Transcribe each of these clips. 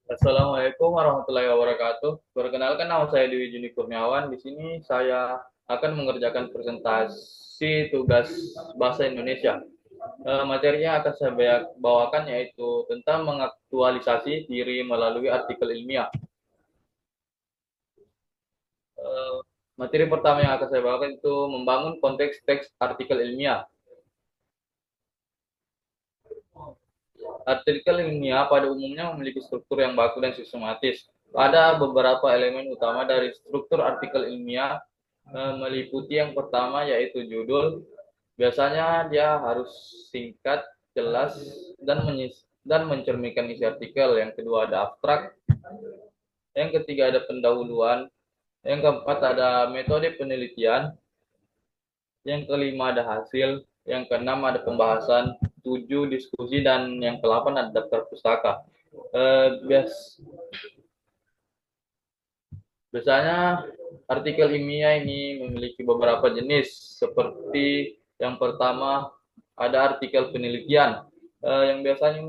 Assalamualaikum warahmatullahi wabarakatuh. Perkenalkan, nama saya Dewi Juni Kurniawan. Di sini saya akan mengerjakan presentasi tugas bahasa Indonesia. Materinya akan saya bawakan yaitu tentang mengaktualisasi diri melalui artikel ilmiah. Eh, Materi pertama yang akan saya bawakan itu membangun konteks teks artikel ilmiah. Artikel ilmiah pada umumnya memiliki struktur yang baku dan sistematis. Ada beberapa elemen utama dari struktur artikel ilmiah, meliputi yang pertama yaitu judul. Biasanya dia harus singkat, jelas, dan mencerminkan isi artikel. Yang kedua ada abstrak. Yang ketiga ada pendahuluan. Yang keempat ada metode penelitian. Yang kelima ada hasil. Yang keenam ada pembahasan. Tujuh diskusi, dan yang kedelapan ada daftar pustaka. Biasanya artikel ilmiah ini memiliki beberapa jenis, seperti yang pertama ada artikel penelitian, yang biasanya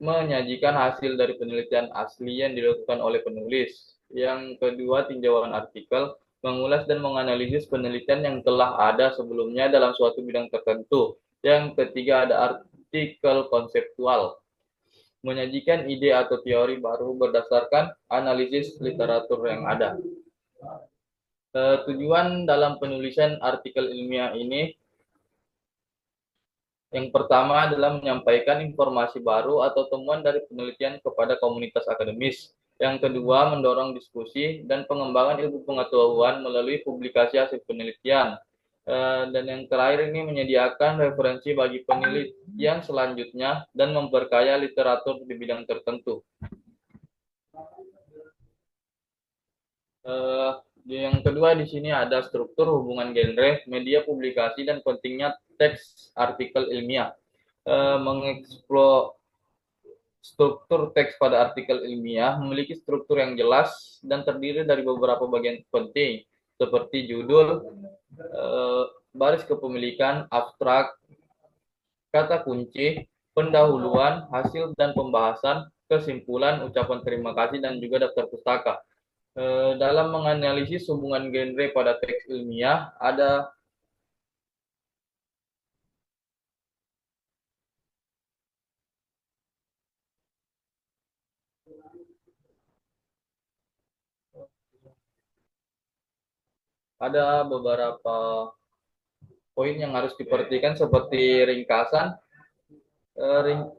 menyajikan hasil dari penelitian asli yang dilakukan oleh penulis. Yang kedua, tinjauan artikel, mengulas dan menganalisis penelitian yang telah ada sebelumnya dalam suatu bidang tertentu. Yang ketiga ada artikel konseptual, menyajikan ide atau teori baru berdasarkan analisis literatur yang ada. Tujuan dalam penulisan artikel ilmiah ini, yang pertama adalah menyampaikan informasi baru atau temuan dari penelitian kepada komunitas akademis. Yang kedua, mendorong diskusi dan pengembangan ilmu pengetahuan melalui publikasi hasil penelitian. Dan yang terakhir ini menyediakan referensi bagi penelitian selanjutnya dan memperkaya literatur di bidang tertentu. Eh, yang kedua di sini ada struktur hubungan genre, media publikasi, dan pentingnya teks artikel ilmiah. Mengeksplor struktur teks pada artikel ilmiah memiliki struktur yang jelas dan terdiri dari beberapa bagian penting, seperti judul, baris kepemilikan, abstrak, kata kunci, pendahuluan, hasil dan pembahasan, kesimpulan, ucapan terima kasih, dan juga daftar pustaka. Dalam menganalisis hubungan genre pada teks ilmiah, ada beberapa poin yang harus diperhatikan, seperti ringkasan.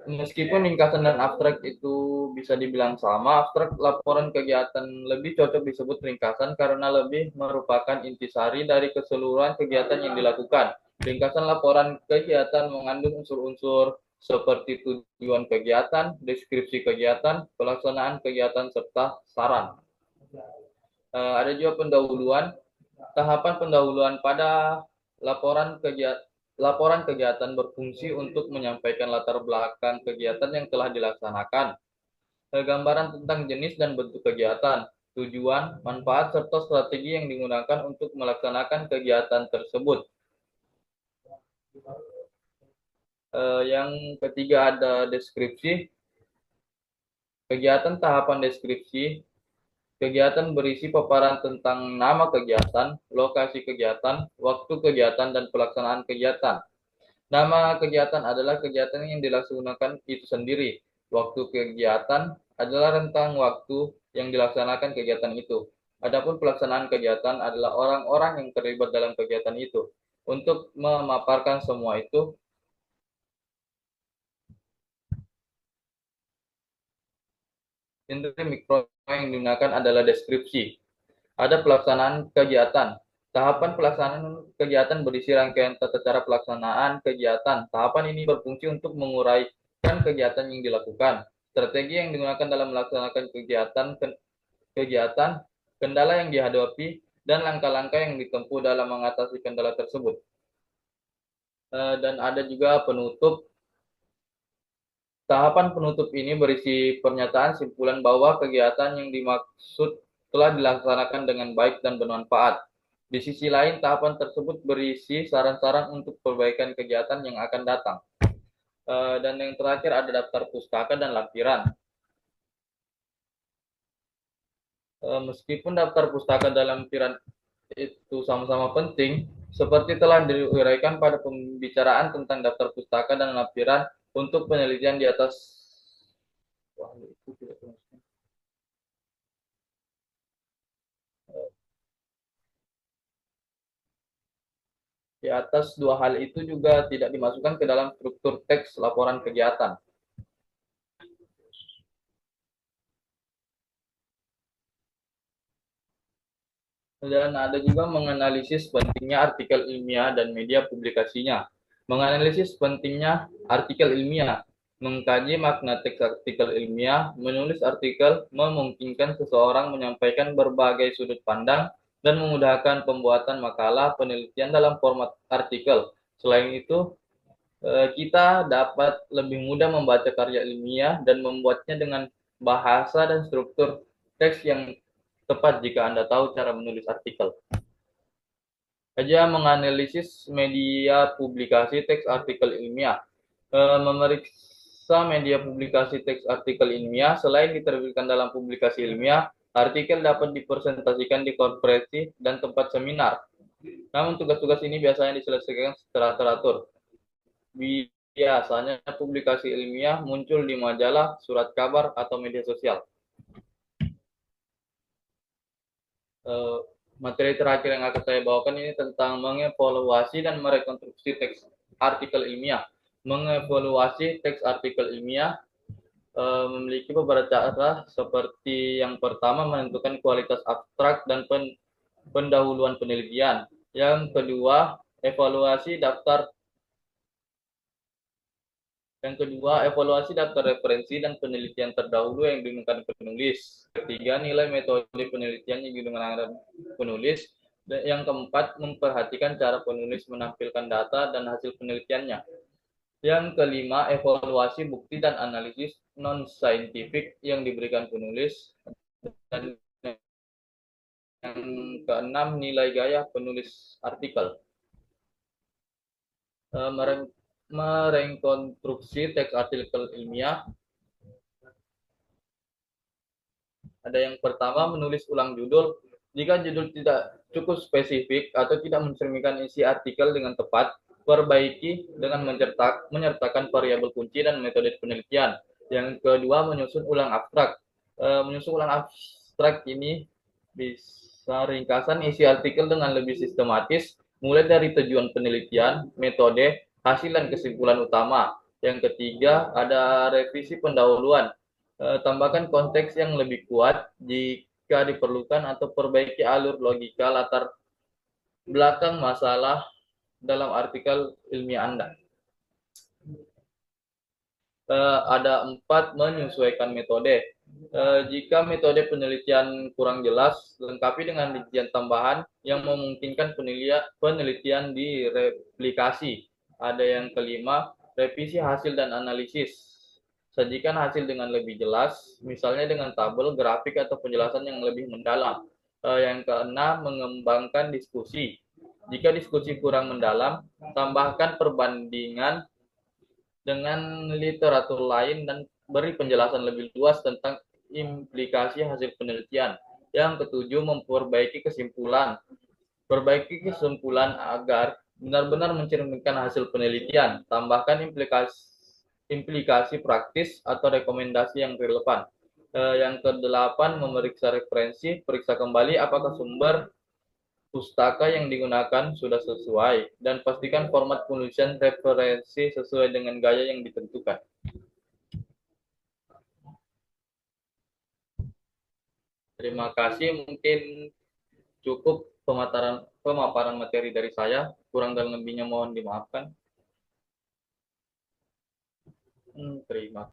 Meskipun ringkasan dan abstrak itu bisa dibilang sama, abstrak laporan kegiatan lebih cocok disebut ringkasan karena lebih merupakan intisari dari keseluruhan kegiatan yang dilakukan. Ringkasan laporan kegiatan mengandung unsur-unsur seperti tujuan kegiatan, deskripsi kegiatan, pelaksanaan kegiatan, serta saran. Ada juga pendahuluan. Tahapan pendahuluan pada laporan kegiatan berfungsi untuk menyampaikan latar belakang kegiatan yang telah dilaksanakan, gambaran tentang jenis dan bentuk kegiatan, tujuan, manfaat, serta strategi yang digunakan untuk melaksanakan kegiatan tersebut. Yang ketiga ada deskripsi. Kegiatan tahapan deskripsi. Kegiatan berisi paparan tentang nama kegiatan, lokasi kegiatan, waktu kegiatan, dan pelaksanaan kegiatan. Nama kegiatan adalah kegiatan yang dilaksanakan itu sendiri. Waktu kegiatan adalah rentang waktu yang dilaksanakan kegiatan itu. Adapun pelaksanaan kegiatan adalah orang-orang yang terlibat dalam kegiatan itu. Untuk memaparkan semua itu, industri mikro yang digunakan adalah deskripsi. Ada pelaksanaan kegiatan. Tahapan pelaksanaan kegiatan berisi rangkaian tata cara pelaksanaan kegiatan. Tahapan ini berfungsi untuk menguraikan kegiatan yang dilakukan, strategi yang digunakan dalam melaksanakan kegiatan, kendala yang dihadapi, dan langkah-langkah yang ditempuh dalam mengatasi kendala tersebut. Dan ada juga penutup. Tahapan penutup ini berisi pernyataan simpulan bahwa kegiatan yang dimaksud telah dilaksanakan dengan baik dan bermanfaat. Di sisi lain, tahapan tersebut berisi saran-saran untuk perbaikan kegiatan yang akan datang. Dan yang terakhir ada daftar pustaka dan lampiran. Meskipun daftar pustaka dan lampiran itu sama-sama penting, seperti telah diuraikan pada pembicaraan tentang daftar pustaka dan lampiran untuk penelitian di atas. Wah, itu tidak di atas dua hal itu juga tidak dimasukkan ke dalam struktur teks laporan kegiatan. Dan ada juga menganalisis pentingnya artikel ilmiah dan media publikasinya. Menganalisis pentingnya artikel ilmiah, mengkaji makna teks artikel ilmiah, menulis artikel memungkinkan seseorang menyampaikan berbagai sudut pandang dan memudahkan pembuatan makalah penelitian dalam format artikel. Selain itu, kita dapat lebih mudah membaca karya ilmiah dan membuatnya dengan bahasa dan struktur teks yang tepat jika Anda tahu cara menulis artikel. Saja menganalisis media publikasi teks artikel ilmiah. Memeriksa media publikasi teks artikel ilmiah, selain diterbitkan dalam publikasi ilmiah, artikel dapat dipresentasikan di konferensi dan tempat seminar. Namun tugas-tugas ini biasanya diselesaikan secara teratur. Biasanya publikasi ilmiah muncul di majalah, surat kabar, atau media sosial. Materi terakhir yang akan saya bawakan ini tentang mengevaluasi dan merekonstruksi teks artikel ilmiah. Mengevaluasi teks artikel ilmiah memiliki beberapa cara, seperti yang pertama menentukan kualitas abstrak dan pendahuluan penelitian. Yang kedua, evaluasi daftar referensi dan penelitian terdahulu yang digunakan penulis. Ketiga, nilai metode penelitian yang digunakan penulis. Dan yang keempat, memperhatikan cara penulis menampilkan data dan hasil penelitiannya. Yang kelima, evaluasi bukti dan analisis non-saintifik yang diberikan penulis. Dan yang keenam, nilai gaya penulis artikel. Merekonstruksi teks artikel ilmiah. Ada yang pertama, menulis ulang judul. Jika judul tidak cukup spesifik atau tidak mencerminkan isi artikel dengan tepat, perbaiki dengan menyertakan variabel kunci dan metode penelitian. Yang kedua, menyusun ulang abstrak. Menyusun ulang abstrak ini bisa ringkasan isi artikel dengan lebih sistematis, mulai dari tujuan penelitian, metode, hasil dan kesimpulan utama. Yang ketiga, ada revisi pendahuluan. Tambahkan konteks yang lebih kuat jika diperlukan atau perbaiki alur logika latar belakang masalah dalam artikel ilmiah Anda. Ada 4, menyesuaikan metode. Jika metode penelitian kurang jelas, lengkapi dengan rincian tambahan yang memungkinkan penelitian direplikasi. Ada yang kelima, revisi hasil dan analisis. Sajikan hasil dengan lebih jelas, misalnya dengan tabel, grafik, atau penjelasan yang lebih mendalam. Yang keenam, mengembangkan diskusi. Jika diskusi kurang mendalam, tambahkan perbandingan dengan literatur lain dan beri penjelasan lebih luas tentang implikasi hasil penelitian. Yang ketujuh, memperbaiki kesimpulan. Perbaiki kesimpulan agar benar-benar mencerminkan hasil penelitian. Tambahkan implikasi praktis atau rekomendasi yang relevan. Yang kedelapan, memeriksa referensi. Periksa kembali apakah sumber pustaka yang digunakan sudah sesuai, dan pastikan format penulisan referensi sesuai dengan gaya yang ditentukan. Terima kasih, mungkin cukup pemaparan materi dari saya. Kurang dan lebihnya mohon dimaafkan. Terima kasih.